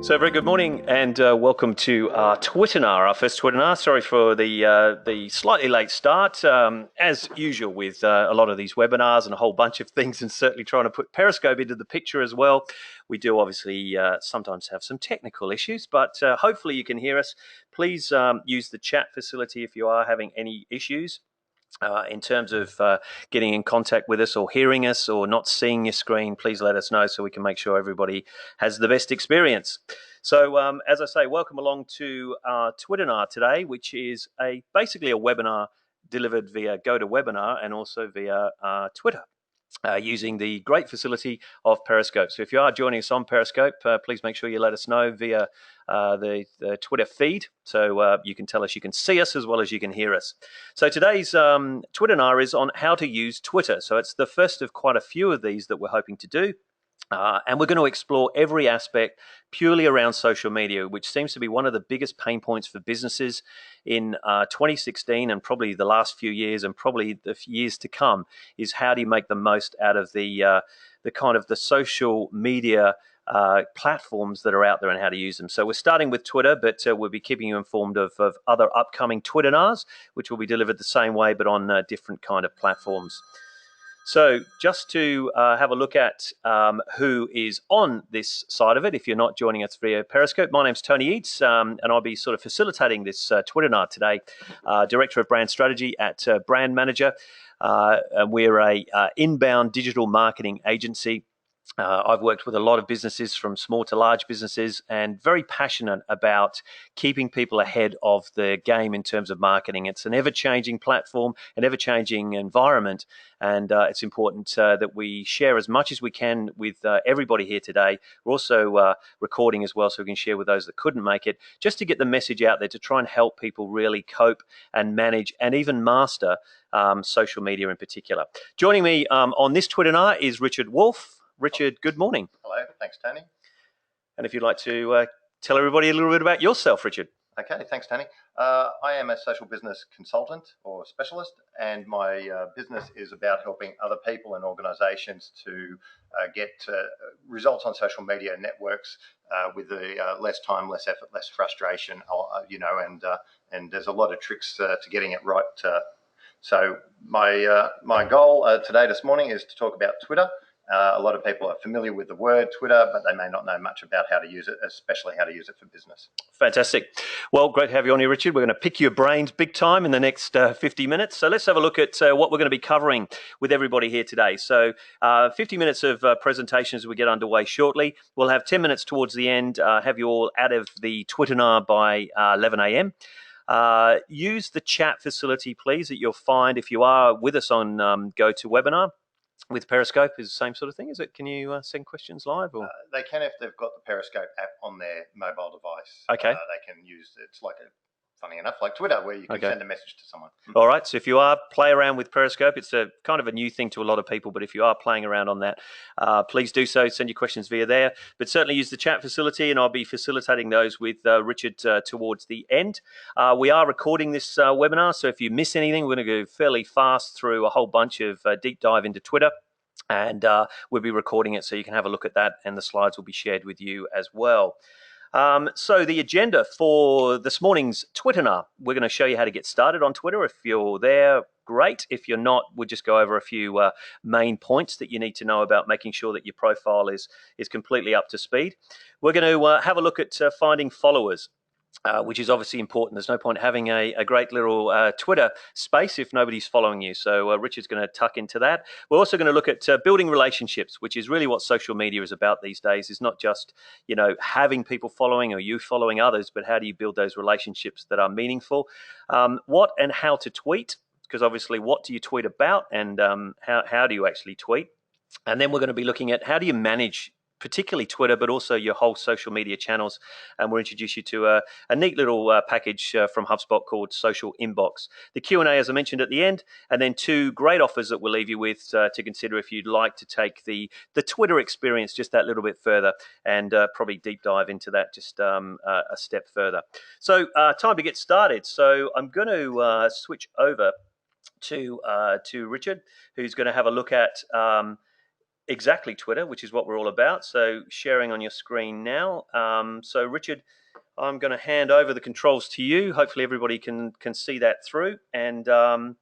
So very good morning and welcome to our Twitternar, our first Twitternar. Sorry for the slightly late start. As usual with a lot of these webinars and a whole bunch of things, and certainly trying to put Periscope into the picture as well. We do obviously sometimes have some technical issues, but hopefully you can hear us. Please use the chat facility if you are having any issues. In terms of getting in contact with us or hearing us or not seeing your screen, please let us know so we can make sure everybody has the best experience. So as I say, welcome along to our Twitternar today, which is basically a webinar delivered via GoToWebinar and also via Twitter. Using the great facility of Periscope. So if you are joining us on Periscope, please make sure you let us know via the Twitter feed, so you can tell us you can see us as well as you can hear us. So today's Twitternar is on how to use Twitter. So it's the first of quite a few of these that we're hoping to do. And we're going to explore every aspect purely around social media, which seems to be one of the biggest pain points for businesses in 2016 and probably the last few years and probably the years to come, is how do you make the most out of the kind of the social media platforms that are out there and how to use them. So we're starting with Twitter, but we'll be keeping you informed of other upcoming Twitterars, which will be delivered the same way, but on different kind of platforms. So just to have a look at who is on this side of it, if you're not joining us via Periscope, my name's Tony Eads, and I'll be sort of facilitating this Twitternar today, Director of Brand Strategy at Brand Manager. We're a inbound digital marketing agency. I've worked with a lot of businesses from small to large businesses and very passionate about keeping people ahead of the game in terms of marketing. It's an ever-changing platform, an ever-changing environment, and it's important that we share as much as we can with everybody here today. We're also recording as well so we can share with those that couldn't make it, just to get the message out there to try and help people really cope and manage and even master social media in particular. Joining me on this Twitternar is Richard Wolf. Richard, good morning. Hello, thanks, Tony. And if you'd like to tell everybody a little bit about yourself, Richard. Okay, thanks, Tony. I am a social business consultant or specialist, and my business is about helping other people and organisations to get results on social media networks with less time, less effort, less frustration, and there's a lot of tricks to getting it right. So my goal this morning is to talk about Twitter. A lot of people are familiar with the word Twitter, but they may not know much about how to use it, especially how to use it for business. Fantastic. Well, great to have you on here, Richard. We're going to pick your brains big time in the next 50 minutes. So let's have a look at what we're going to be covering with everybody here today. So 50 minutes of presentations as we get underway shortly. We'll have 10 minutes towards the end, have you all out of the Twitternar by 11 a.m. Use the chat facility, please, that you'll find if you are with us on GoToWebinar. With Periscope is the same sort of thing, is it? Can you send questions live? Or? They can if they've got the Periscope app on their mobile device. Okay. They can use it's funny enough, like Twitter, where you can send a message to someone. All right. So if you are play around with Periscope, it's a kind of a new thing to a lot of people. But if you are playing around on that, please do so. Send your questions via there. But certainly use the chat facility, and I'll be facilitating those with Richard towards the end. We are recording this webinar, so if you miss anything, we're going to go fairly fast through a whole bunch of deep dive into Twitter. And we'll be recording it so you can have a look at that, and the slides will be shared with you as well. So the agenda for this morning's Twitternar, we're going to show you how to get started on Twitter. If you're there, great. If you're not, we'll just go over a few main points that you need to know about making sure that your profile is completely up to speed. We're going to have a look at finding followers. Which is obviously important. There's no point having a great little Twitter space if nobody's following you. So Richard's going to tuck into that. We're also going to look at building relationships, which is really what social media is about these days. It's not just, having people following or you following others, but how do you build those relationships that are meaningful? What and how to tweet, because obviously what do you tweet about, and how do you actually tweet? And then we're going to be looking at how do you manage particularly Twitter, but also your whole social media channels. And we'll introduce you to a neat little package from HubSpot called Social Inbox. The Q&A, as I mentioned at the end, and then two great offers that we'll leave you with to consider if you'd like to take the Twitter experience just that little bit further and probably deep dive into that just a step further. So time to get started. So I'm going to switch over to Richard, who's going to have a look at exactly Twitter, which is what we're all about. So sharing on your screen now. So Richard, I'm going to hand over the controls to you. Hopefully everybody can see that through, and we're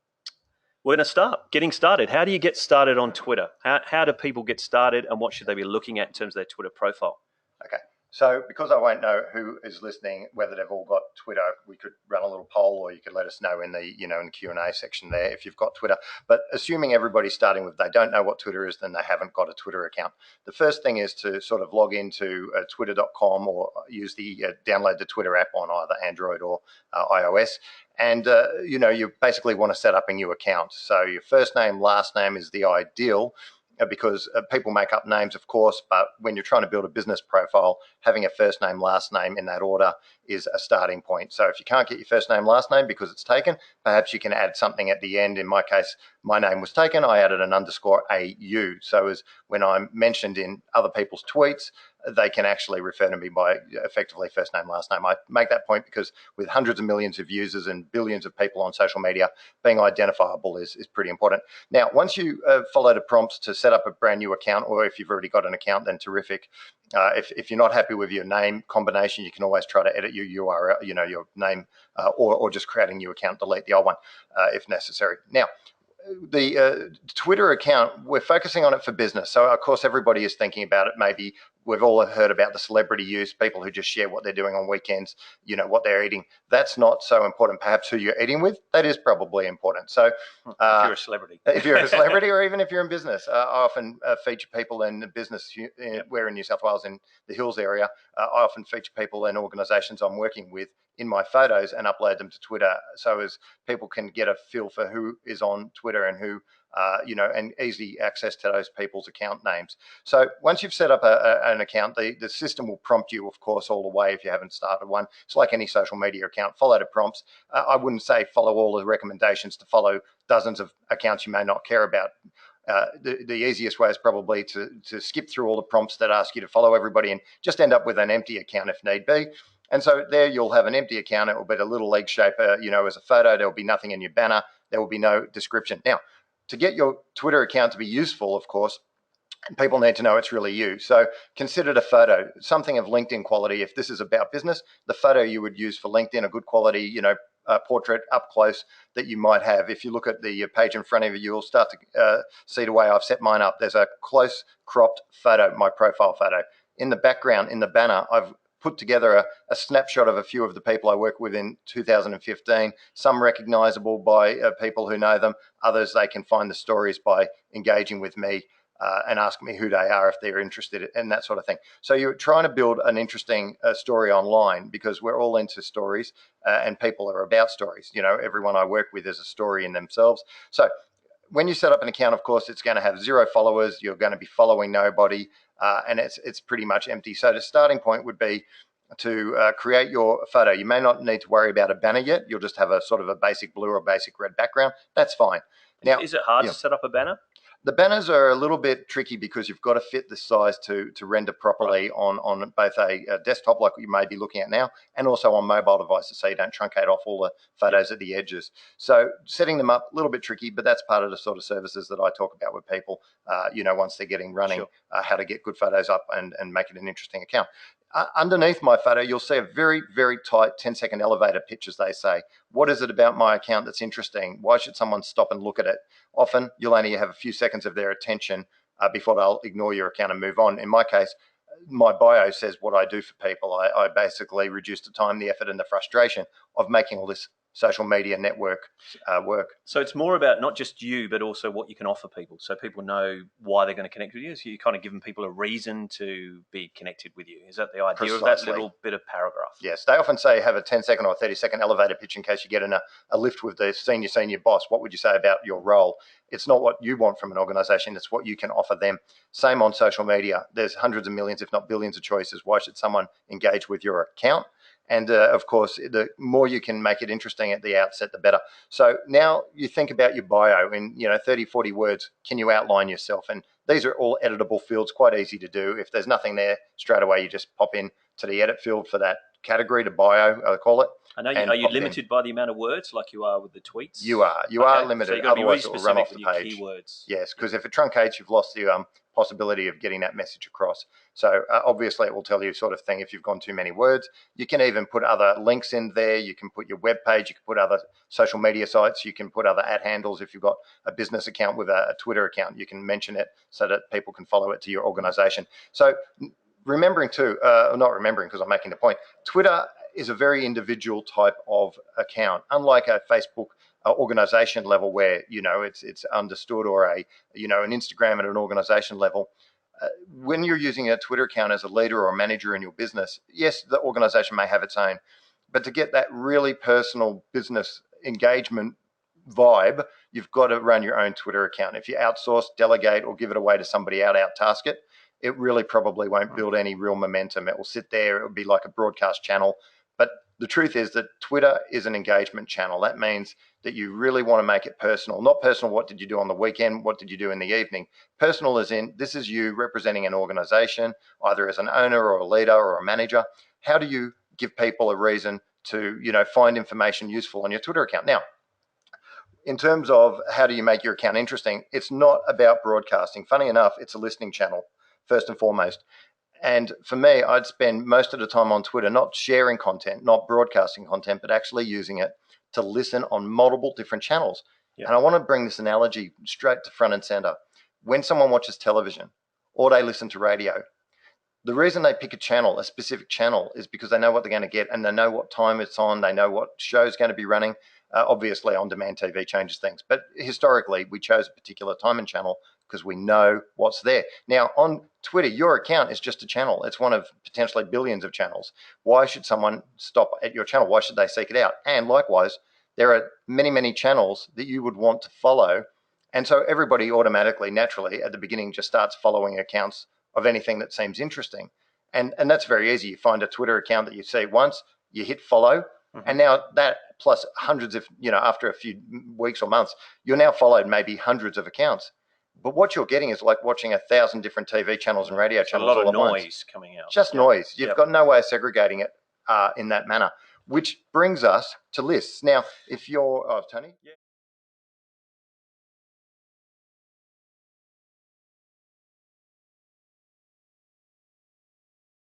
going to start getting started. How do you get started on Twitter? How do people get started, and what should they be looking at in terms of their Twitter profile? Okay. So because I won't know who is listening, whether they've all got Twitter, we could run a little poll, or you could let us know in the in the Q&A section there if you've got Twitter. But assuming everybody's starting with they don't know what Twitter is, then they haven't got a Twitter account. The first thing is to sort of log into twitter.com, or use the download the Twitter app on either Android or iOS. And you basically want to set up a new account. So your first name, last name is the ideal, because people make up names, of course, but when you're trying to build a business profile, having a first name, last name in that order is a starting point. So if you can't get your first name, last name because it's taken, perhaps you can add something at the end. In my case, my name was taken. I added an underscore AU. So as when I'm mentioned in other people's tweets, they can actually refer to me by effectively first name, last name. I make that point because with hundreds of millions of users and billions of people on social media, being identifiable is pretty important. Now, once you follow the prompts to set up a brand new account, or if you've already got an account, then terrific. If you're not happy with your name combination, you can always try to edit your URL, your name, or just create a new account, delete the old one if necessary. Now, the Twitter account, we're focusing on it for business. So, of course, everybody is thinking about it. Maybe we've all heard about the celebrity use, people who just share what they're doing on weekends, what they're eating. That's not so important. Perhaps who you're eating with, that is probably important. So if you're a celebrity. If you're a celebrity, or even if you're in business, I often feature people in business. We're in New South Wales in the Hills area. I often feature people in organisations I'm working with in my photos and upload them to Twitter, so as people can get a feel for who is on Twitter and who, and easy access to those people's account names. So once you've set up an account, the system will prompt you, of course, all the way if you haven't started one. It's like any social media account. Follow the prompts. I wouldn't say follow all the recommendations to follow dozens of accounts you may not care about. The easiest way is probably to skip through all the prompts that ask you to follow everybody and just end up with an empty account if need be. And so there you'll have an empty account. It will be a little leg shape, as a photo. There will be nothing in your banner. There will be no description. Now, to get your Twitter account to be useful, of course, people need to know it's really you. So consider the photo, something of LinkedIn quality. If this is about business, the photo you would use for LinkedIn, a good quality, portrait up close that you might have. If you look at the page in front of you, you'll start to see the way I've set mine up. There's a close cropped photo, my profile photo. In the background, in the banner, I've put together a snapshot of a few of the people I work with in 2015, some recognizable by people who know them, others they can find the stories by engaging with me and ask me who they are if they're interested in that sort of thing. So you're trying to build an interesting story online, because we're all into stories and people are about stories. Everyone I work with is a story in themselves. So when you set up an account, of course, it's going to have 0 followers. You're going to be following nobody, and it's pretty much empty. So the starting point would be to create your photo. You may not need to worry about a banner yet. You'll just have a sort of a basic blue or basic red background. That's fine. Now, is it hard to set up a banner? The banners are a little bit tricky because you've got to fit the size to render properly on both a desktop like you may be looking at now, and also on mobile devices, so you don't truncate off all the photos at the edges. So setting them up, a little bit tricky, but that's part of the sort of services that I talk about with people, once they're getting running, sure. How to get good photos up and make it an interesting account. Underneath my photo, you'll see a very, very tight 10-second elevator pitch, as they say. What is it about my account that's interesting? Why should someone stop and look at it? Often, you'll only have a few seconds of their attention before they'll ignore your account and move on. In my case, my bio says what I do for people. I basically reduce the time, the effort, and the frustration of making all this social media network work. So it's more about not just you, but also what you can offer people, so people know why they're going to connect with you. So you're kind of giving people a reason to be connected with you. Is that the idea Precisely. Of that little bit of paragraph? Yes. They often say have a 10-second or 30-second elevator pitch in case you get in a lift with the senior boss. What would you say about your role? It's not what you want from an organization. It's what you can offer them. Same on social media. There's hundreds of millions, if not billions of choices. Why should someone engage with your account? And of course, the more you can make it interesting at the outset, the better. So now you think about your bio in 30, 40 words. Can you outline yourself? And these are all editable fields, quite easy to do. If there's nothing there, straight away you just pop in to the edit field for that category, to bio, I call it. I know. and Are you popped in. limited by the amount of words like you are with the tweets? You are Okay. limited. So you've got to be really Otherwise, it will run specific off with the your page. keywords. Yes, because if it truncates, you've lost the possibility of getting that message across. So obviously, it will tell you sort of thing if you've gone too many words. You can even put other links in there. You can put your web page. You can put other social media sites. You can put other ad handles. If you've got a business account with a Twitter account, you can mention it so that people can follow it to your organization. So remembering too, not remembering because I'm making the point, Twitter is a very individual type of account, unlike a Facebook organization level where it's understood, or an Instagram at an organization level. When you're using a Twitter account as a leader or a manager in your business, yes, the organization may have its own, but to get that really personal business engagement vibe, you've got to run your own Twitter account. If you outsource, delegate, or give it away to somebody out task it, it really probably won't build any real momentum. It will sit there. It will be like a broadcast channel. But the truth is that Twitter is an engagement channel. That means that you really want to make it personal. Not personal, what did you do on the weekend? What did you do in the evening? Personal as in, this is you representing an organization, either as an owner or a leader or a manager. How do you give people a reason to, find information useful on your Twitter account? Now, in terms of how do you make your account interesting, it's not about broadcasting. Funny enough, it's a listening channel, first and foremost. And for me, I'd spend most of the time on Twitter not sharing content, not broadcasting content, but actually using it to listen on multiple different channels. Yep. And I want to bring this analogy straight to front and center. When someone watches television or they listen to radio, the reason they pick a specific channel, is because they know what they're going to get, and they know what time it's on. They know what show's going to be running. Obviously, on-demand TV changes things, but historically, we chose a particular time and channel because we know what's there. Now, on Twitter, your account is just a channel. It's one of potentially billions of channels. Why should someone stop at your channel? Why should they seek it out? And likewise, there are many, many channels that you would want to follow. And so everybody automatically, naturally, at the beginning just starts following accounts of anything that seems interesting. And that's very easy. You find a Twitter account that you see once, you hit follow, and now that plus hundreds of, after a few weeks or months, you're now followed maybe hundreds of accounts. But what you're getting is like watching 1,000 different TV channels and radio channels all at once. A lot of noise coming out. Just noise. You've got no way of segregating it in that manner, which brings us to lists. Now, if you're, Tony?